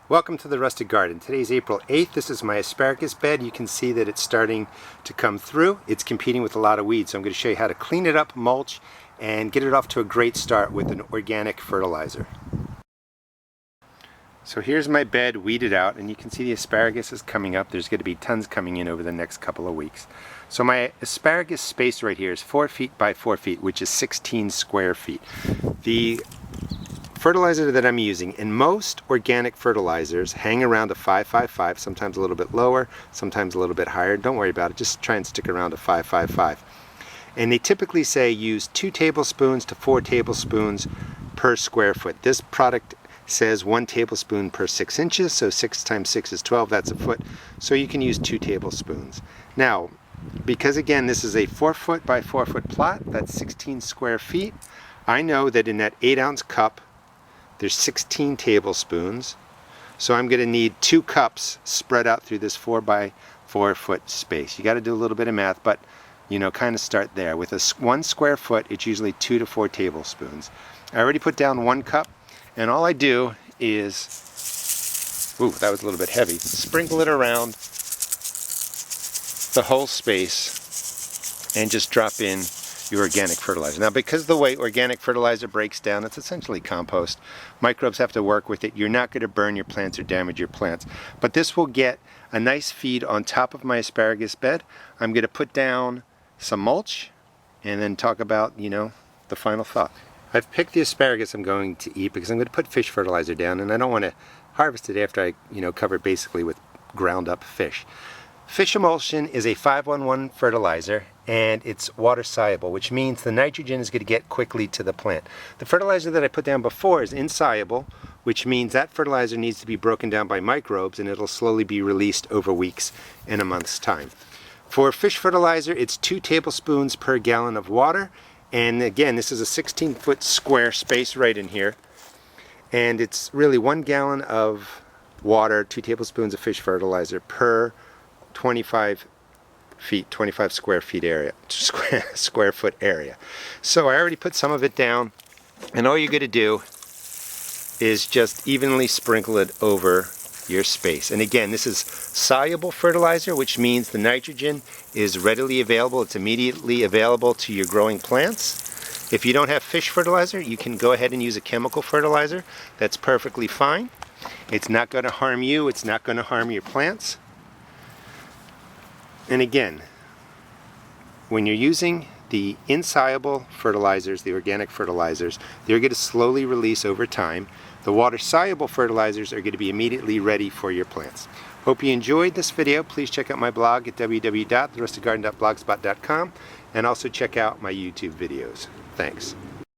Welcome to the Rustic Garden. Today's April 8th. This is my asparagus bed. You can see that it's starting to come through. It's competing with a lot of weeds, so I'm going to show you how to clean it up, mulch, and get it off to a great start with an organic fertilizer. So here's my bed weeded out, and you can see the asparagus is coming up. There's going to be tons coming in over the next couple of weeks. So my asparagus space right here is 4 feet by 4 feet, which is 16 square feet. The fertilizer that I'm using, and most organic fertilizers hang around a 555, sometimes a little bit lower, sometimes a little bit higher. Don't worry about it, just try and stick around a 555. And they typically say use 2 tablespoons to 4 tablespoons per square foot. This product says 1 tablespoon per 6 inches, so 6 times 6 is 12, that's a foot, so you can use 2 tablespoons. Now, because again this is a 4 foot by 4 foot plot, that's 16 square feet, I know that in that 8-ounce cup there's 16 tablespoons, so I'm going to need 2 cups spread out through this 4 by 4 foot space. You got to do a little bit of math, but you know, kind of start there. With 1 square foot, it's usually 2 to 4 tablespoons. I already put down 1 cup, and all I do is, ooh, that was a little bit heavy, sprinkle it around the whole space and just drop in your organic fertilizer. Now, because the way organic fertilizer breaks down, it's essentially compost. Microbes have to work with it. You're not going to burn your plants or damage your plants. But this will get a nice feed on top of my asparagus bed. I'm going to put down some mulch and then talk about, you know, the final thought. I've picked the asparagus I'm going to eat because I'm going to put fish fertilizer down, and I don't want to harvest it after I, cover it basically with ground up fish. Fish emulsion is a 5-1-1 fertilizer, and it's water soluble, which means the nitrogen is going to get quickly to the plant. The fertilizer that I put down before is insoluble, which means that fertilizer needs to be broken down by microbes, and it'll slowly be released over weeks in a month's time. For fish fertilizer, it's 2 tablespoons per gallon of water, and again, this is a 16-foot square space right in here, and it's really 1 gallon of water, 2 tablespoons of fish fertilizer per 25 square feet area, square foot area. So I already put some of it down, and all you're going to do is just evenly sprinkle it over your space. And again, this is soluble fertilizer, which means the nitrogen is readily available. It's immediately available to your growing plants. If you don't have fish fertilizer, you can go ahead and use a chemical fertilizer. That's perfectly fine. It's not going to harm you. It's not going to harm your plants. And again, when you're using the insoluble fertilizers, the organic fertilizers, they're going to slowly release over time. The water-soluble fertilizers are going to be immediately ready for your plants. Hope you enjoyed this video. Please check out my blog at www.therusticgarden.blogspot.com, and also check out my YouTube videos. Thanks.